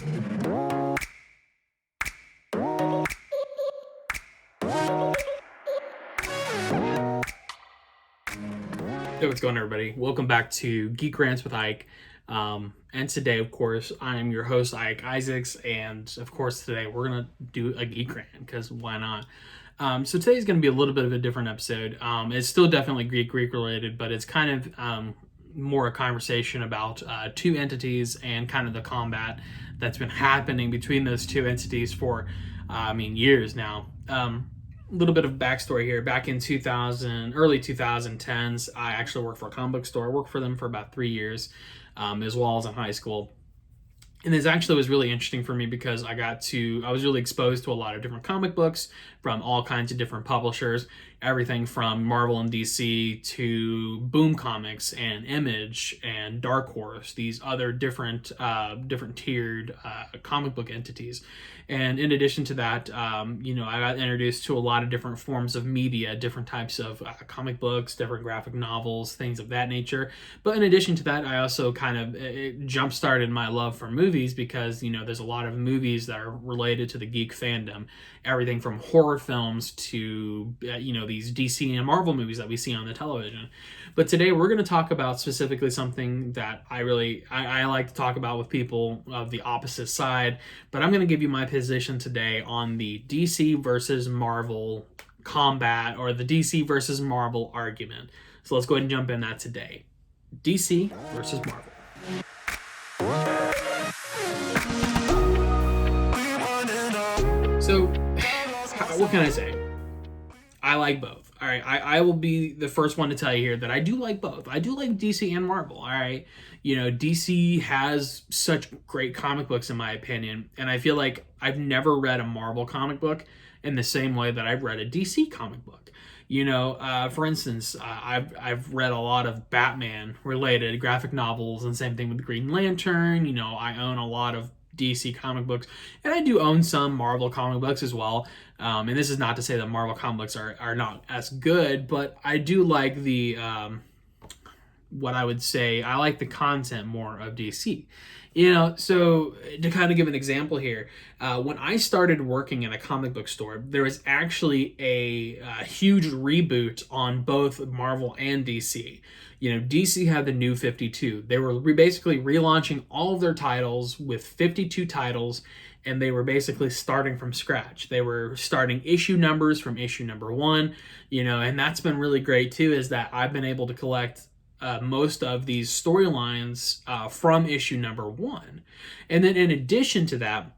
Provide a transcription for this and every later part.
Hey, what's going on, everybody? Welcome back to Geek Rants with Ike. And today, of course, I am your host, Ike Isaacs. And of course, today we're going to do a Geek Rant because why not? So today's going to be a little bit of a different episode. It's still definitely Greek related, but it's kind of more a conversation about two entities and kind of the combat that's been happening between those two entities for, years now. A little bit of backstory here. Back in early 2010s, I actually worked for a comic book store. I worked for them for about 3 years, as well as in high school. And this actually was really interesting for me because I was really exposed to a lot of different comic books from all kinds of different publishers, everything from Marvel and DC to Boom Comics and Image and Dark Horse, these other different tiered comic book entities. And in addition to that, I got introduced to a lot of different forms of media, different types of comic books, different graphic novels, things of that nature. But in addition to that, I also kind of jump-started my love for movies because, there's a lot of movies that are related to the geek fandom. Everything from horror films to, these DC and Marvel movies that we see on the television. But today we're going to talk about specifically something that I like to talk about with people of the opposite side. But I'm going to give you my position today on the DC versus Marvel combat, or the DC versus Marvel argument. So let's go ahead and jump in that today. DC versus Marvel. So, what can I say? I like both. All right, I will be the first one to tell you here that I do like both. I do like DC and Marvel. All right, DC has such great comic books in my opinion, and I feel like I've never read a Marvel comic book in the same way that I've read a DC comic book. For instance, I've read a lot of Batman related graphic novels, and same thing with Green Lantern. I own a lot of DC comic books, and I do own some Marvel comic books as well. And this is not to say that Marvel comic books are not as good, but I do like the what I would say, I like the content more of DC. So to kind of give an example here, when I started working in a comic book store, there was actually a huge reboot on both Marvel and DC. DC had the New 52. They were basically relaunching all of their titles with 52 titles, and they were basically starting from scratch. They were starting issue numbers from issue number 1, and that's been really great too, is that I've been able to collect most of these storylines from issue number 1. And then in addition to that,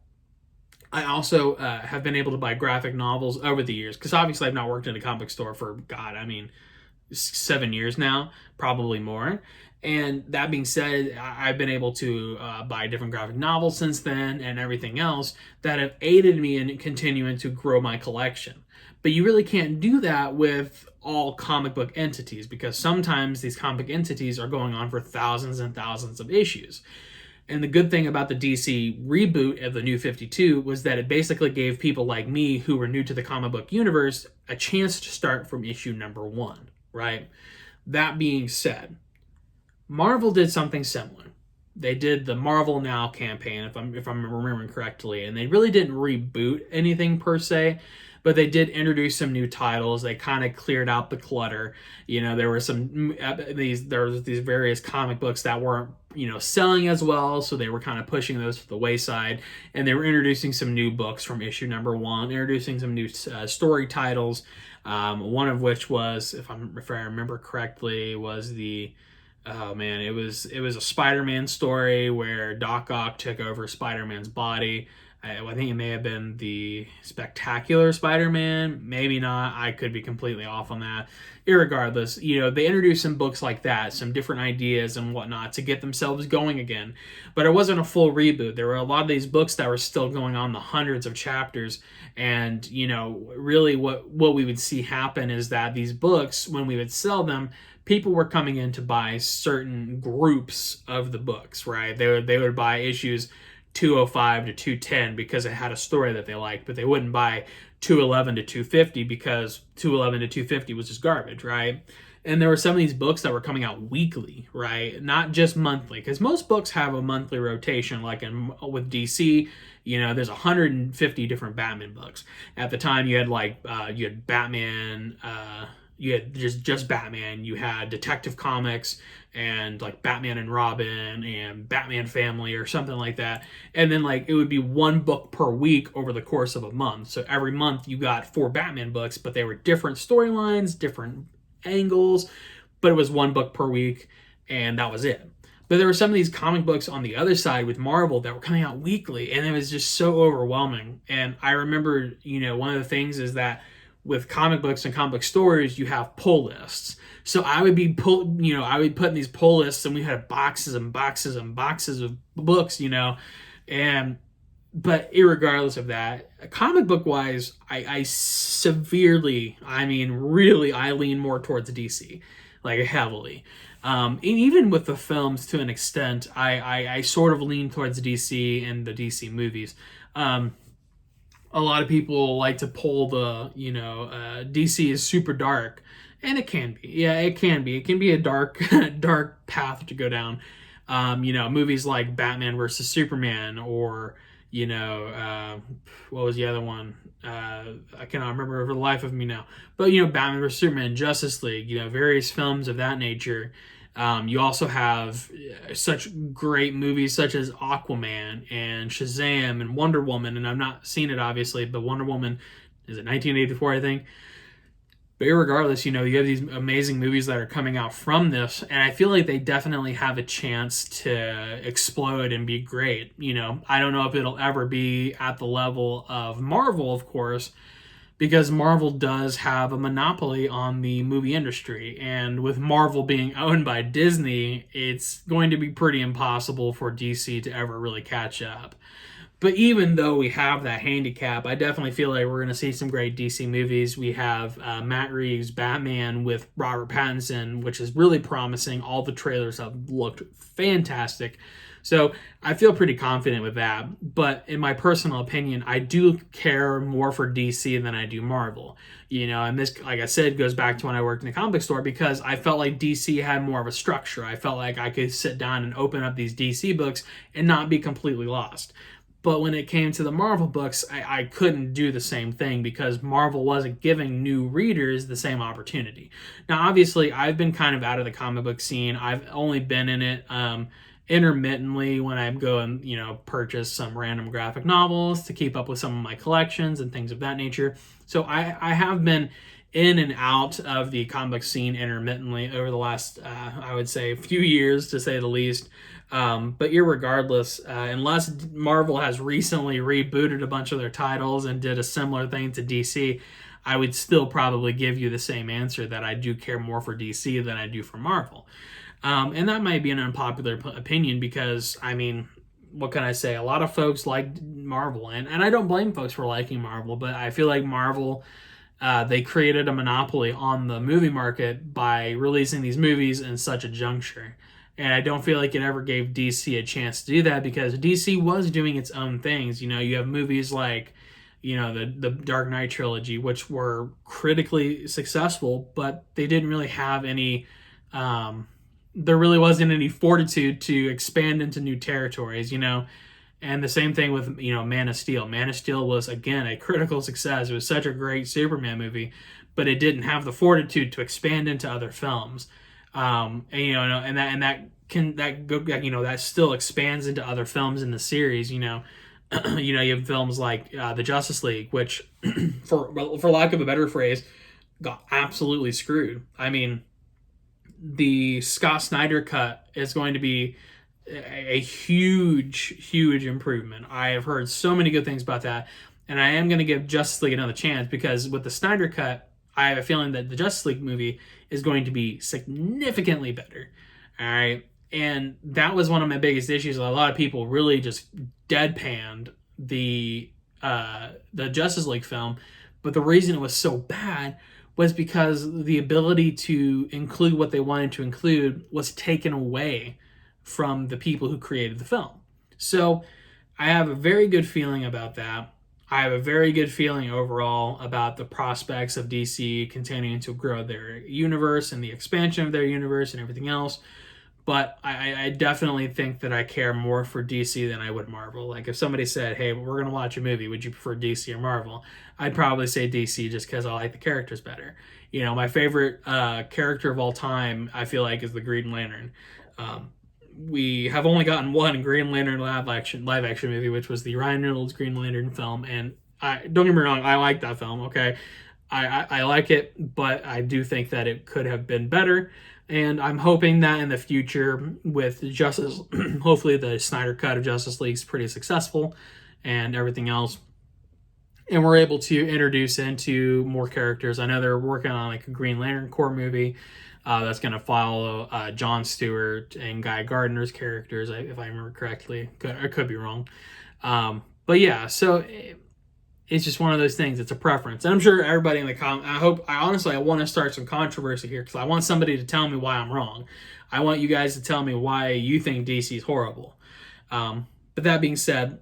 I also have been able to buy graphic novels over the years, because obviously I've not worked in a comic store for, 7 years now, probably more. And that being said, I've been able to buy different graphic novels since then and everything else that have aided me in continuing to grow my collection. But you really can't do that with all comic book entities, because sometimes these comic book entities are going on for thousands and thousands of issues. And the good thing about the DC reboot of the New 52 was that it basically gave people like me who were new to the comic book universe a chance to start from issue number 1, right? That being said, Marvel did something similar. They did the Marvel Now campaign, if I'm remembering correctly, and they really didn't reboot anything per se, but they did introduce some new titles. They kind of cleared out the clutter. There were these various comic books that weren't selling as well, so they were kind of pushing those to the wayside, and they were introducing some new books from issue number 1, introducing some new story titles. One of which was, if I remember correctly, was it was a Spider-Man story where Doc Ock took over Spider-Man's body. I think it may have been the Spectacular Spider-Man, maybe not. I could be completely off on that. Irregardless, they introduced some books like that, some different ideas and whatnot to get themselves going again. But it wasn't a full reboot. There were a lot of these books that were still going on, the hundreds of chapters. And, really what we would see happen is that these books, when we would sell them, people were coming in to buy certain groups of the books, right? They would buy issues 205 to 210 because it had a story that they liked, but they wouldn't buy 211 to 250 because 211 to 250 was just garbage, right? And there were some of these books that were coming out weekly, right? Not just monthly, because most books have a monthly rotation. Like with DC, there's 150 different Batman books. At the time, you had you had Batman, you had just Batman. You had Detective Comics and like Batman and Robin and Batman Family or something like that. And then it would be one book per week over the course of a month. So every month you got 4 Batman books, but they were different storylines, different angles, but it was one book per week, and that was it. But there were some of these comic books on the other side with Marvel that were coming out weekly, and it was just so overwhelming. And I remember, one of the things is that with comic books and comic book stores, you have pull lists. So I would I would put in these pull lists, and we had boxes and boxes and boxes of books, and but irregardless of that, comic book wise, I severely, really, I lean more towards DC, heavily. And even with the films to an extent, I sort of lean towards DC and the DC movies. A lot of people like to pull the, DC is super dark, and it can be. Yeah, it can be. It can be a dark, dark path to go down. Movies like Batman versus Superman, or what was the other one? I cannot remember for the life of me now. But Batman vs Superman, Justice League, various films of that nature. You also have such great movies such as Aquaman and Shazam and Wonder Woman, and I've not seen it obviously, but Wonder Woman is it 1984, I think. But regardless, you have these amazing movies that are coming out from this, and I feel like they definitely have a chance to explode and be great. I don't know if it'll ever be at the level of Marvel, of course, because Marvel does have a monopoly on the movie industry, and with Marvel being owned by Disney, it's going to be pretty impossible for DC to ever really catch up. But even though we have that handicap, I definitely feel like we're going to see some great DC movies. We have Matt Reeves' Batman with Robert Pattinson, which is really promising. All the trailers have looked fantastic. So I feel pretty confident with that. But in my personal opinion, I do care more for DC than I do Marvel. And this, like I said, goes back to when I worked in a comic book store, because I felt like DC had more of a structure. I felt like I could sit down and open up these DC books and not be completely lost. But when it came to the Marvel books, I couldn't do the same thing because Marvel wasn't giving new readers the same opportunity. Now, obviously, I've been kind of out of the comic book scene. I've only been in it intermittently when I go and, purchase some random graphic novels to keep up with some of my collections and things of that nature. So I have been in and out of the comic book scene intermittently over the last, I would say, few years, to say the least. But irregardless, unless Marvel has recently rebooted a bunch of their titles and did a similar thing to DC, I would still probably give you the same answer, that I do care more for DC than I do for Marvel. And that might be an unpopular opinion because, what can I say? A lot of folks like Marvel, and I don't blame folks for liking Marvel, but I feel like Marvel, they created a monopoly on the movie market by releasing these movies in such a juncture. And I don't feel like it ever gave DC a chance to do that, because DC was doing its own things. You have movies like, the Dark Knight trilogy, which were critically successful, but they didn't really have any, there really wasn't any fortitude to expand into new territories, And the same thing with, Man of Steel. Man of Steel was, again, a critical success. It was such a great Superman movie, but it didn't have the fortitude to expand into other films. That still expands into other films in the series. You have films like the Justice League, which, for lack of a better phrase, got absolutely screwed. The Scott Snyder cut is going to be a huge improvement. I have heard so many good things about that, and I am going to give Justice League another chance, because with the Snyder cut, I have a feeling that the Justice League movie is going to be significantly better. All right. And that was one of my biggest issues. A lot of people really just deadpanned the Justice League film. But the reason it was so bad was because the ability to include what they wanted to include was taken away from the people who created the film. So I have a very good feeling about that. I have a very good feeling overall about the prospects of DC continuing to grow their universe and the expansion of their universe and everything else. But I definitely think that I care more for DC than I would Marvel. Like if somebody said, "Hey, we're gonna watch a movie. Would you prefer DC or Marvel?" I'd probably say DC just because I like the characters better. You know, my favorite character of all time, I feel like, is the Green Lantern. Um, we have only gotten one Green Lantern live action movie, which was the Ryan Reynolds Green Lantern film, and I don't get me wrong, I like that film. Okay, I like it, but I do think that it could have been better. And I'm hoping that in the future, with Justice, hopefully the Snyder Cut of Justice League is pretty successful, and everything else, and we're able to introduce into more characters. I know they're working on like a Green Lantern Corps movie that's going to follow Jon Stewart and Guy Gardner's characters, if I remember correctly. I could be wrong. But yeah, so it's just one of those things. It's a preference. And I'm sure everybody in the I want to start some controversy here because I want somebody to tell me why I'm wrong. I want you guys to tell me why you think DC is horrible. But that being said,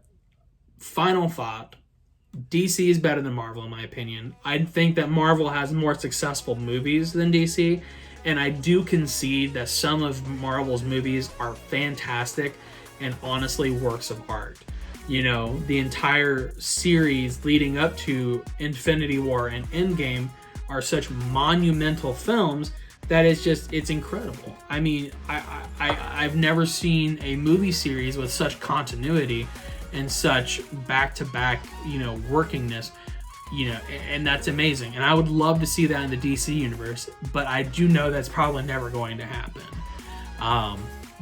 final thought. DC is better than Marvel in my opinion. I think that Marvel has more successful movies than DC, and I do concede that some of Marvel's movies are fantastic and honestly works of art. You know, the entire series leading up to Infinity War and Endgame are such monumental films that it's incredible. I mean, I've never seen a movie series with such continuity and such back-to-back, workingness, and that's amazing. And I would love to see that in the DC universe, but I do know that's probably never going to happen.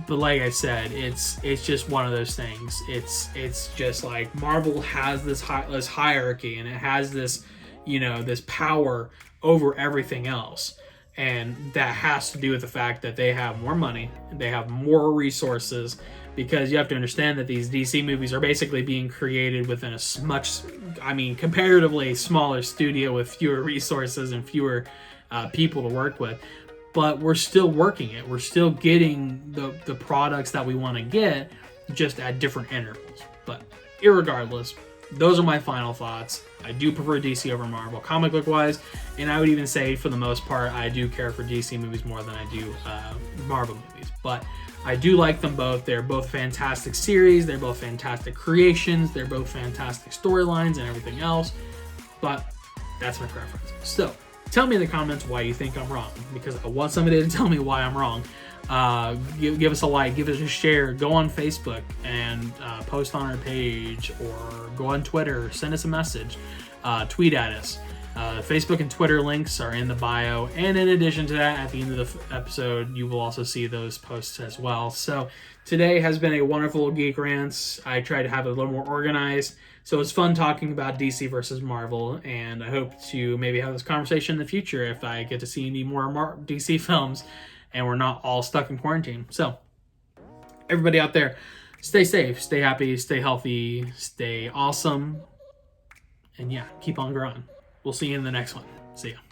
But like I said, it's just one of those things. It's just like Marvel has this hierarchy, and it has this, this power over everything else. And that has to do with the fact that they have more money, they have more resources, because you have to understand that these DC movies are basically being created within comparatively smaller studio with fewer resources and fewer people to work with. But we're still working it. We're still getting the products that we want to get, just at different intervals. But irregardless, those are my final thoughts. I do prefer DC over Marvel comic book wise, and I would even say for the most part I do care for DC movies more than I do Marvel movies. But I do like them both. They're both fantastic series, they're both fantastic creations, they're both fantastic storylines and everything else, but that's my preference. So tell me in the comments why you think I'm wrong, because I want somebody to tell me why I'm wrong. Give us a like, give us a share, go on Facebook and post on our page, or go on Twitter, send us a message, tweet at us. Facebook and Twitter links are in the bio, and in addition to that, at the end of the episode you will also see those posts as well. So today has been a wonderful Geek Rants. I tried to have it a little more organized, so it's fun talking about DC versus Marvel, and I hope to maybe have this conversation in the future if I get to see any more DC films and we're not all stuck in quarantine. So everybody out there, stay safe, stay happy, stay healthy, stay awesome, and yeah, keep on growing. We'll see you in the next one. See ya.